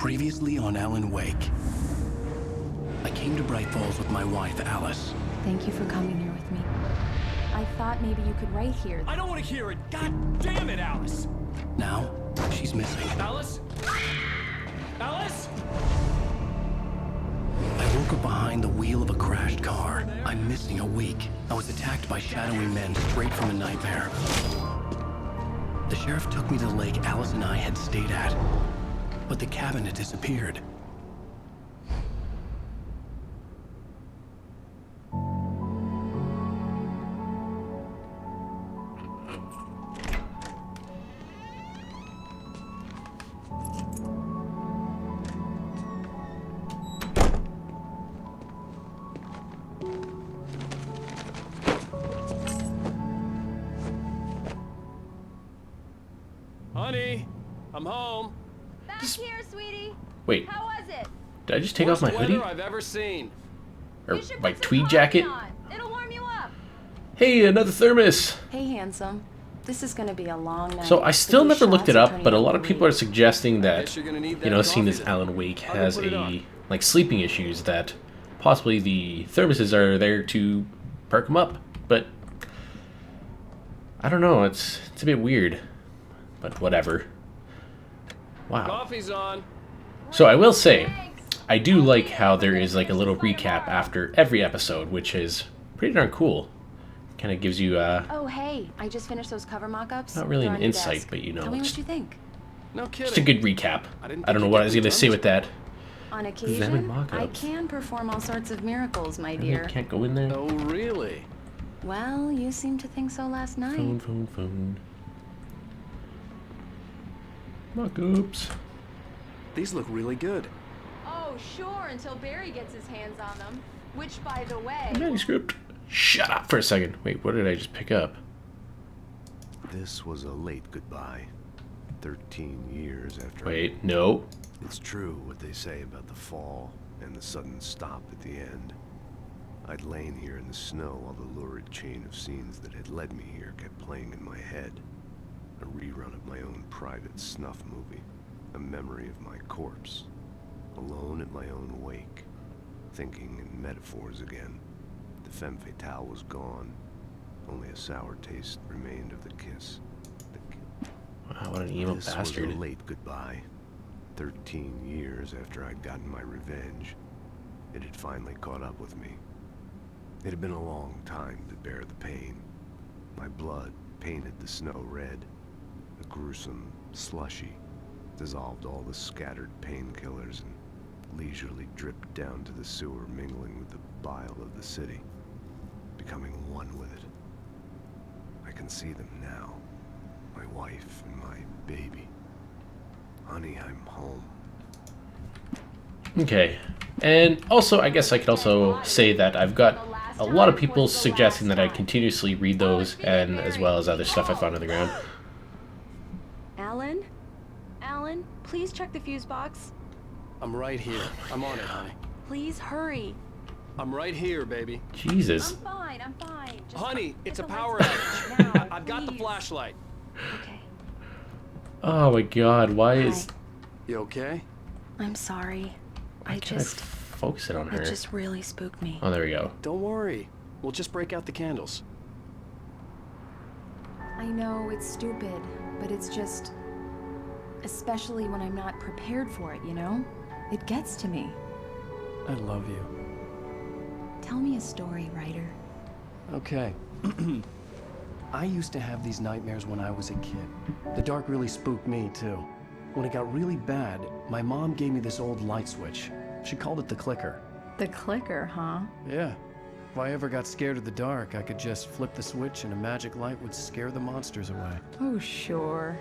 Previously on Alan Wake. I came to Bright Falls with my wife, Alice. Thank you for coming here with me. I thought maybe you could write here. I don't want to hear it! God damn it, Alice! Now, she's missing. Alice? Alice? I woke up behind the wheel of a crashed car. I'm missing a week. I was attacked by shadowy men straight from a nightmare. The sheriff took me to the lake Alice and I had stayed at, but the cabin had disappeared. Honey, I'm home. Back here, sweetie. Wait, How was it? did I just take off my Worst hoodie? weather I've ever seen. Or You should my put some tweed coffee jacket? on. It'll warm you up. Hey, another thermos! Hey, handsome. This is gonna be a long night. So I still These never looked shots it are up, turning but a out lot of people are great. suggesting that, Guess you're gonna need you know, that seeing coffee as then. Alan Wake I'll go has put it on. like sleeping issues, that possibly the thermoses are there to perk him up. But I don't know, it's a bit weird. But whatever. Wow. Coffee's on. So I will say, Thanks. I do like how there is like a little recap after every episode, which is pretty darn cool. Kind of gives you Oh, hey, I just finished those cover mock-ups. not really They're an on your insight, desk. but you know, Tell me it's what you think. No kidding. just a good recap. I didn't I don't think know you'd what get I was them gonna say done. with that. On Examine occasion, mock-ups. I can perform all sorts of miracles, my Really? dear. Can't go in there. Oh, really? Well, you seemed to think so last night. Phone. Mock-ups. These look really good. Oh, sure, until Barry gets his hands on them. Which, by the way, Manuscript. Shut up for a second. Wait, what did I just pick up? This was a late goodbye. 13 years after. Wait, no. It's true what they say about the fall and the sudden stop at the end. I'd lain here in the snow while the lurid chain of scenes that had led me here kept playing in my head. A rerun of my own private snuff movie. A memory of my corpse. Alone at my own wake. Thinking in metaphors again. The femme fatale was gone. Only a sour taste remained of the kiss. Wow, what an emo This bastard. was a late goodbye. 13 years after I'd gotten my revenge. It had finally caught up with me. It had been a long time to bear the pain. My blood painted the snow red. A gruesome slushy dissolved all the scattered painkillers and leisurely dripped down to the sewer, mingling with the bile of the city, becoming one with it. I can see them now. My wife and my baby. Honey, I'm home. Okay. And also, I guess I could also say that I've got a lot of people suggesting that I continuously read those, and as well as other stuff I found on the ground. Alan? Alan, please check the fuse box. I'm right here. I'm on it, honey. Please hurry. I'm right here, baby. Jesus. I'm fine. Just Honey, it's a the power lights outage. now, I've got the please. flashlight. Okay. Oh my god, why is... Hi. You okay? I'm sorry. Why can't I focus it on her? It just really spooked me. Oh, there we go. Don't worry. We'll just break out the candles. I know it's stupid, but it's just... Especially when I'm not prepared for it, you know? It gets to me. I love you. Tell me a story, writer. Okay. I used to have these nightmares when I was a kid. The dark really spooked me, too. When it got really bad, my mom gave me this old light switch. She called it the clicker. The clicker, huh? Yeah. If I ever got scared of the dark, I could just flip the switch and a magic light would scare the monsters away. Oh, sure.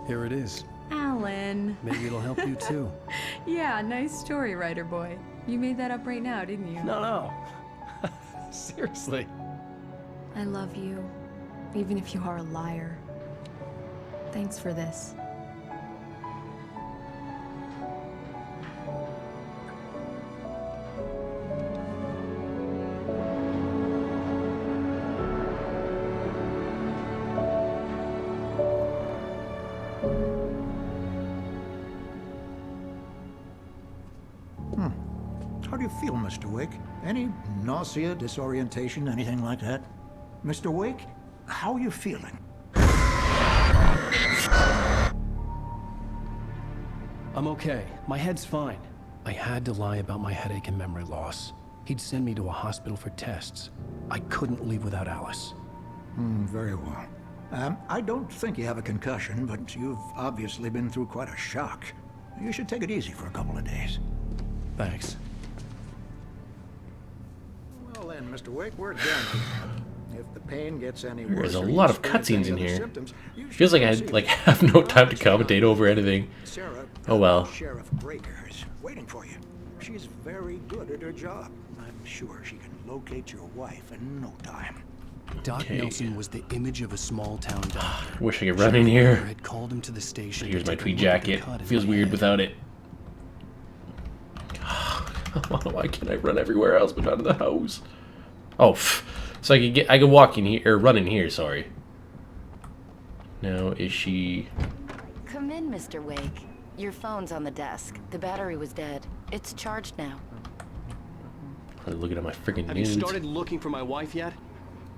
Here it is. Alan. Maybe it'll help you, too. Yeah, nice story, writer boy. You made that up right now, didn't you? No. Seriously. I love you, even if you are a liar. Thanks for this. you feel, Mr. Wake? Any nausea, disorientation, anything like that? Mr. Wake, how are you feeling? I'm okay. My head's fine. I had to lie about my headache and memory loss. He'd send me to a hospital for tests. I couldn't leave without Alice. Very well. I don't think you have a concussion, but you've obviously been through quite a shock. You should take it easy for a couple of days. Thanks. Well then, Mr. Wake, we're done. If the pain gets any worse, There's a or you lot of experience cutscenes any in other here. symptoms, you Feels should like I proceed. like have no time to commentate over anything. Sarah, Oh well. Sheriff Breaker is waiting for you. She's very good at her job. I'm sure she can locate your wife in no time. Doc Okay. Nelson was the image of a small-town doctor. Wish I could run in here. Had called him to the station. Here's to my take a tweed look at the jacket. cut in Feels my weird head. without it. Why can't I run everywhere else but not in the house? Oh, so I could walk in here or run in here. Sorry. Now is she? Come in, Mr. Wake. Your phone's on the desk. The battery was dead. It's charged now. I'm looking at my freaking Have you nudes. started looking for my wife yet?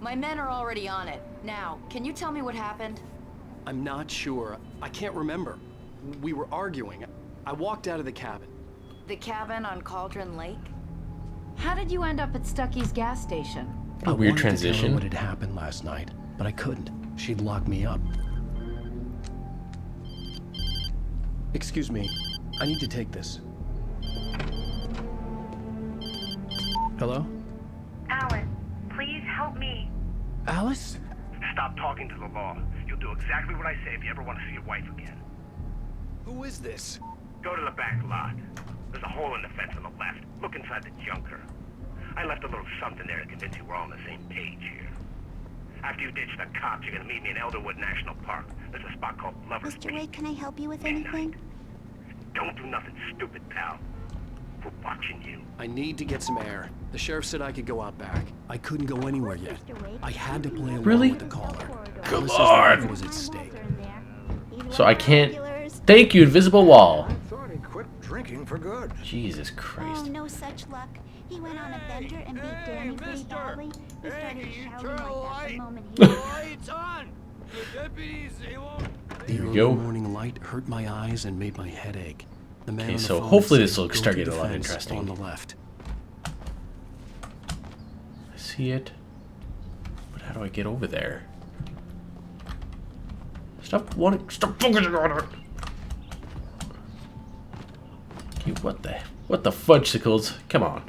My men are already on it. Now, can you tell me what happened? I'm not sure. I can't remember. We were arguing. I walked out of the cabin. The cabin on Cauldron Lake? How did you end up at Stucky's gas station? I A weird wanted to tell her transition. what had happened last night, but I couldn't. She'd lock me up. Excuse me. I need to take this. Hello? Alice, please help me. Alice? Stop talking to the law. You'll do exactly what I say if you ever want to see your wife again. Who is this? Go to the back lot. There's a hole in the fence on the left. Look inside the junker. I left a little something there to convince you we're all on the same page here. After you ditch the cops, you're gonna meet me in Elderwood National Park. There's a spot called Lover's Mr. Beach. Wake, can I help you with Midnight. anything? Don't do nothing stupid, pal. We're watching you. I need to get some air. The sheriff said I could go out back. I couldn't go anywhere yet. I had to play along Really? with the caller. Come Alice's on! life was at stake. So I can't. Thank you, invisible wall. I thought he quit drinking for good. Jesus Oh, Christ. no such luck. He went on a bender and beat Danny pretty badly. He started shouting like that the moment he The Here we early go. morning light hurt my eyes and made my head ache. The man Okay, on the so phone hopefully said, this will "Go start through getting the a lot fence interesting." on the left. I see it. But how do I get over there? Stop focusing on it. Okay, what the fudgesicles? Come on.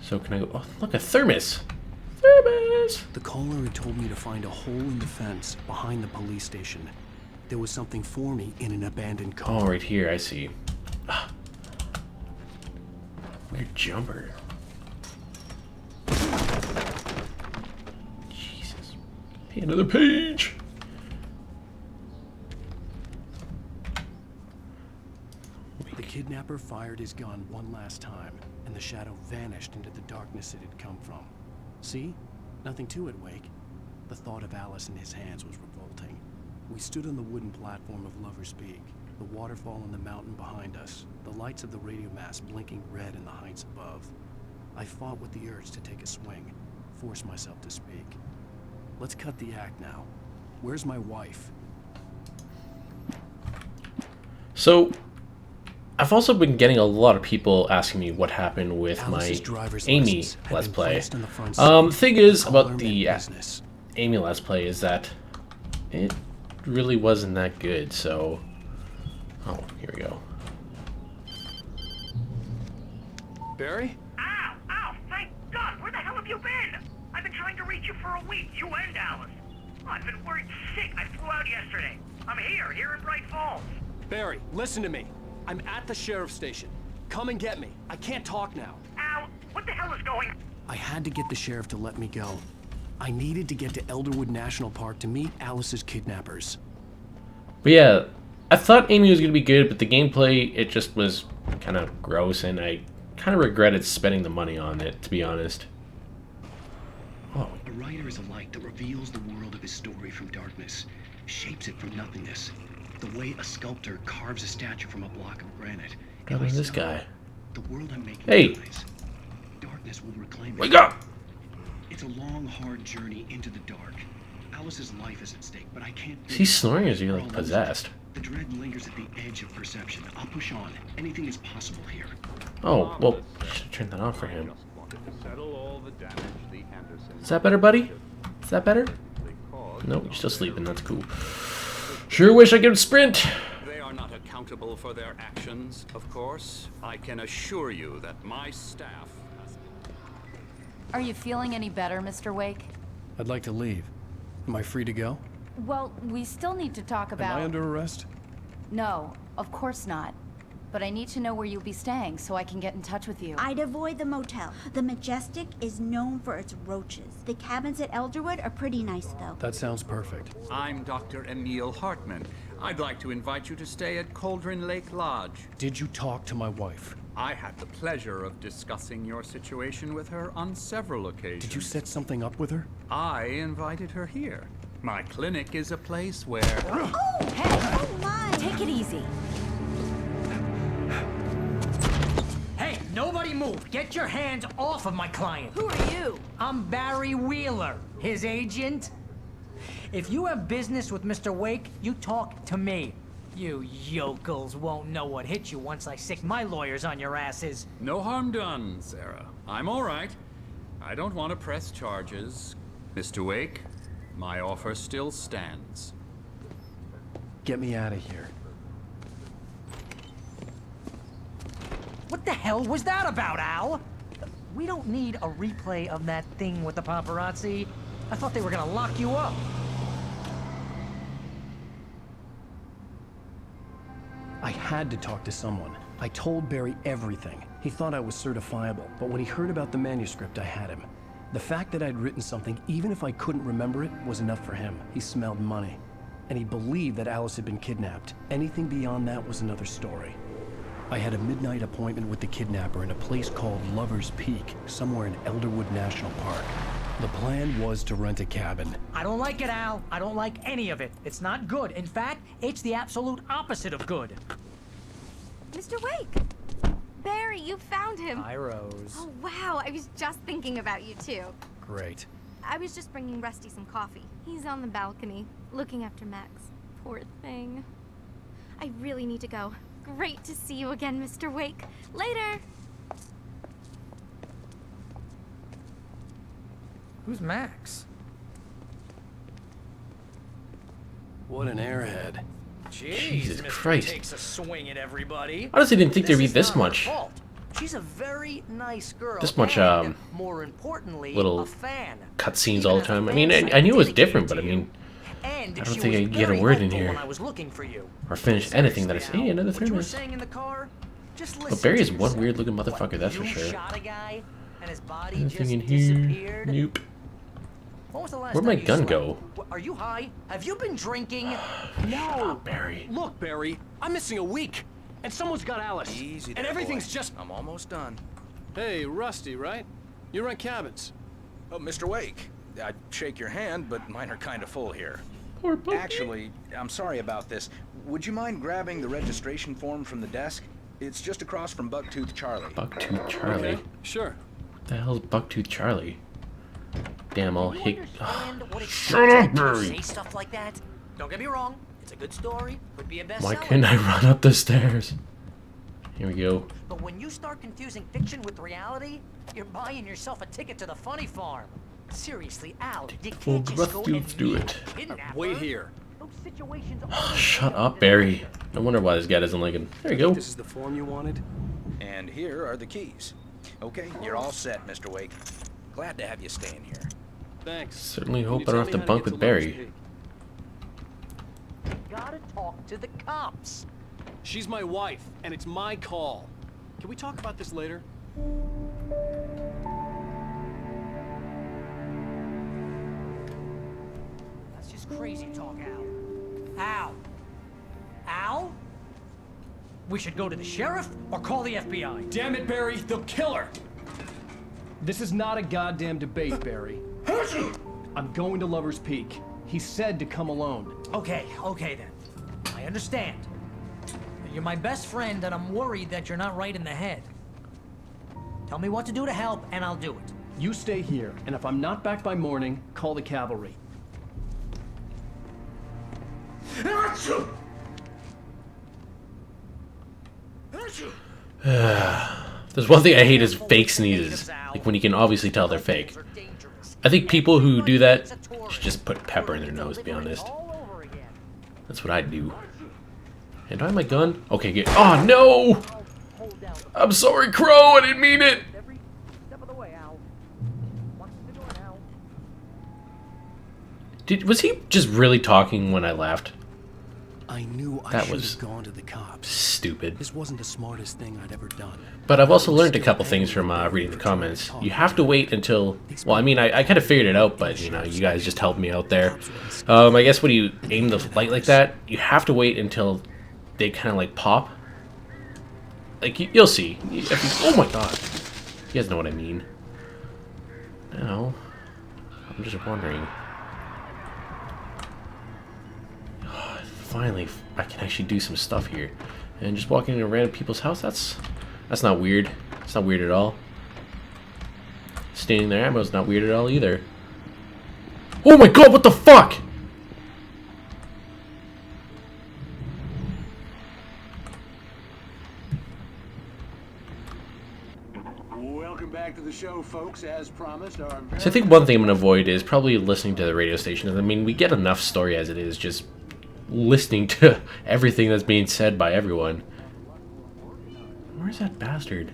So can I go? Oh, look, a thermos. Thermos. The caller had told me to find a hole in the fence behind the police station. There was something for me in an abandoned car. Oh, right here. I see. Ah. Weird jumper. Jesus. Hey, another page. The kidnapper fired his gun one last time, and the shadow vanished into the darkness it had come from. See? Nothing to it, Wake. The thought of Alice in his hands was revolting. We stood on the wooden platform of Lover's Peak, the waterfall in the mountain behind us, the lights of the radio mast blinking red in the heights above. I fought with the urge to take a swing, force myself to speak. Let's cut the act now. Where's my wife? So, I've also been getting a lot of people asking me what happened with Alice's my driver's Amy license had Let's been Play. placed on the front The seat. thing is Caller about the meant business. Amy Let's Play is that it really wasn't that good, so... Oh, here we go. Barry? Ow! Ow! Thank God! Where the hell have you been? I've been trying to reach you for a week. You and Alice. Oh, I've been worried sick. I flew out yesterday. I'm here in Bright Falls. Barry, listen to me. I'm at the sheriff's station. Come and get me. I can't talk now. Ow! What the hell is going? I had to get the sheriff to let me go. I needed to get to Elderwood National Park to meet Alice's kidnappers. But yeah, I thought Amy was going to be good, but the gameplay, it just was kind of gross, and I kind of regretted spending the money on it, to be honest. Oh, A writer is a light that reveals the world of his story from darkness, shapes it from nothingness. The way a sculptor carves a statue from a block of granite. God, If I who's this stop, guy? The world I'm making, Hey. guys. Darkness will reclaim it. Wake up! It's a long, hard journey into the dark. Alice's life is at stake, but I can't. Is he snoring or is he like possessed? The dread lingers at the edge of perception. I'll push on. Anything is possible here. Oh, well, I should have turned that off for him. Is that better, buddy? Is that better? Nope, you're still sleeping. That's cool. Sure wish I could sprint. They are not accountable for their actions, of course. I can assure you that my staff has... Are you feeling any better, Mr. Wake? I'd like to leave. Am I free to go? Well, we still need to talk about... Am I under arrest? No, of course not. But I need to know where you'll be staying so I can get in touch with you. I'd avoid the motel. The Majestic is known for its roaches. The cabins at Elderwood are pretty nice, though. That sounds perfect. I'm Dr. Emil Hartman. I'd like to invite you to stay at Cauldron Lake Lodge. Did you talk to my wife? I had the pleasure of discussing your situation with her on several occasions. Did you set something up with her? I invited her here. My clinic is a place where... Oh, hey! Oh, my! Take it easy. Hey, nobody move! Get your hands off of my client! Who are you? I'm Barry Wheeler, his agent. If you have business with Mr. Wake, you talk to me. You yokels won't know what hit you once I sick my lawyers on your asses. No harm done, Sarah. I'm all right. I don't want to press charges. Mr. Wake, my offer still stands. Get me out of here. What the hell was that about, Al? We don't need a replay of that thing with the paparazzi. I thought they were gonna lock you up. I had to talk to someone. I told Barry everything. He thought I was certifiable, but when he heard about the manuscript, I had him. The fact that I'd written something, even if I couldn't remember it, was enough for him. He smelled money. And he believed that Alice had been kidnapped. Anything beyond that was another story. I had a midnight appointment with the kidnapper in a place called Lover's Peak, somewhere in Elderwood National Park. The plan was to rent a cabin. I don't like it, Al. I don't like any of it. It's not good. In fact, it's the absolute opposite of good. Mr. Wake! Barry, you found him. Hi, Rose. Oh, wow. I was just thinking about you, too. Great. I was just bringing Rusty some coffee. He's on the balcony, looking after Max. Poor thing. I really need to go. Great to see you again, Mr. Wake. Later! Who's Max? What an airhead. Jeez, Jesus Mr. Christ. Takes a swing at everybody. Honestly, didn't think there'd be is this not her much. fault. She's a very nice girl. This much, and, more importantly, little a fan. cutscenes all the time. I mean, I knew it was different, but I mean, And I don't she think was I can get a very word in helpful here. when I was looking for you. Or finish anything that I Seriously, say. Hey, another Al, what you were thermos. saying in the car? Just But listen Barry to is one yourself. weird looking motherfucker, that's for You sure. shot a guy and his body Anything just in here? disappeared. Nope. When was the last Where'd my time you gun slept? go? Are you high? Have you been drinking? No! Barry. Look, Barry, I'm missing a week. And someone's got Alice. Easy and there, everything's boy. just... I'm almost done. Hey, Rusty, right? You rent cabins. Oh, Mr. Wake. I'd shake your hand, but mine are kind of full here. Poor puppy. Actually, I'm sorry about this. Would you mind grabbing the registration form from the desk? It's just across from Bucktooth Charlie. Bucktooth Charlie. Okay, sure. What the hell's Bucktooth Charlie? Damn, I'll hit. Understand what it's Shut like up, to Barry. Say stuff like that. Don't get me wrong. It's a good story. Could be a bestseller. Why couldn't I run up the stairs? Here we go. But when you start confusing fiction with reality, you're buying yourself a ticket to the funny farm. Seriously, Al, you can't just go and Let's do meet it. a kidnapper. Wait here. Those situations Shut up, Barry. No wonder why this guy doesn't like him. There you go. This is the form you wanted? And here are the keys. Okay, you're all set, Mr. Wake. Glad to have you staying here. Thanks. Certainly Can hope you I don't tell have me to how bunk get with to Lover's Barry. Peak? You gotta talk to the cops. She's my wife, and it's my call. Can we talk about this later? That's just crazy talk, Al. Al? Al? We should go to the sheriff or call the FBI. Damn it, Barry, they'll kill her! This is not a goddamn debate, Barry. I'm going to Lover's Peak. He said to come alone. Okay then. I understand. You're my best friend, and I'm worried that you're not right in the head. Tell me what to do to help, and I'll do it. You stay here, and if I'm not back by morning, call the cavalry. There's one thing I hate is fake sneezes. Like when you can obviously tell they're fake. I think people who do that should just put pepper in their nose, to be honest. That's what I'd do. And do I have my gun? Okay, good. Oh, no! I'm sorry, Crow. I didn't mean it. Was he just really talking when I left? I knew I should have gone to the cops. Stupid. This wasn't the smartest thing I'd ever done. But I've also learned a couple things from reading the comments. You have to wait until... Well, I mean, I kind of figured it out, but, you know, you guys just helped me out there. I guess when you aim the light like that, you have to wait until they kind of, like, pop. Like, you'll see. Oh, my God. You guys know what I mean. Now, I'm just wondering... Finally, I can actually do some stuff here. And just walking into random people's house, that's not weird. It's not weird at all. Staining their ammo is not weird at all either. Oh my God, what the fuck? Welcome back to the show, folks. As promised, So I think one thing I'm gonna avoid is probably listening to the radio station. I mean, we get enough story as it is, just listening to everything that's being said by everyone. Where's that bastard?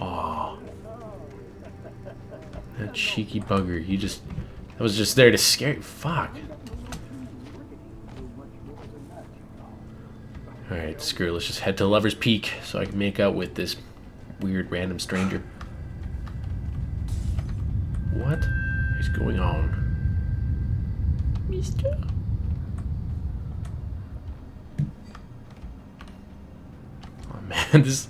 Oh, that cheeky bugger. That was just there to scare you. Fuck. Alright, screw it. Let's just head to Lover's Peak so I can make out with this weird random stranger. What is going on? Mister? Oh man, this...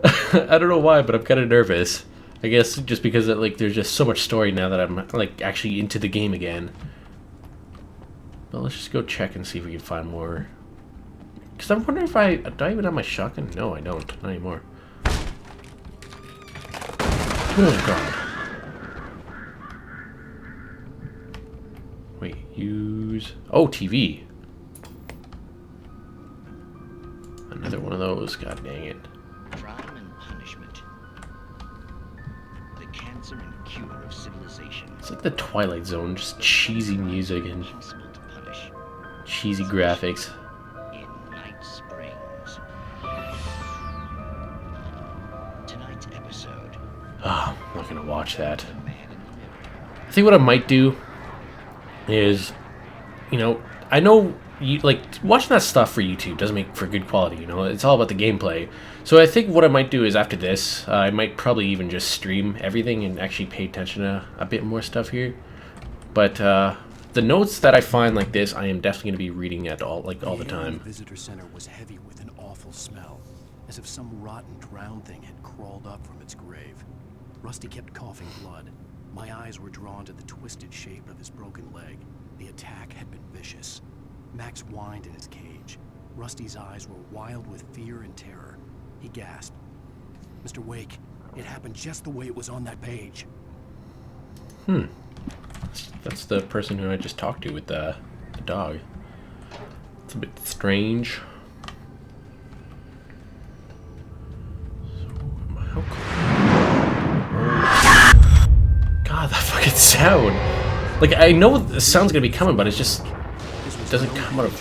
I don't know why, but I'm kind of nervous. I guess just because like there's just so much story now that I'm like actually into the game again. But let's just go check and see if we can find more. Because I'm wondering if do I even have my shotgun? No, I don't. Not anymore. Oh God. Wait, use... Oh, TV. Another one of those. God dang it. Crime and punishment. The cancer and cure of civilization. It's like the Twilight Zone, just cheesy music and cheesy graphics. In Night Springs. Tonight's episode. Oh, I'm not gonna watch that. I think what I might do is, you know, I know you like watching that stuff for YouTube doesn't make for good quality, you know, it's all about the gameplay. So I think what I might do is after this, I might probably even just stream everything and actually pay attention to a bit more stuff here. But the notes that I find like this, I am definitely going to be reading at all the time. The visitor center was heavy with an awful smell, as if some rotten drowned thing had crawled up from its grave. Rusty kept coughing blood. My eyes were drawn to the twisted shape of his broken leg. The attack had been vicious. Max whined in his cage. Rusty's eyes were wild with fear and terror. He gasped. Mr. Wake, it happened just the way it was on that page. That's the person who I just talked to with the dog. It's a bit strange. So, God, that fucking sound. Like, I know the sound's gonna be coming, but it just doesn't come out of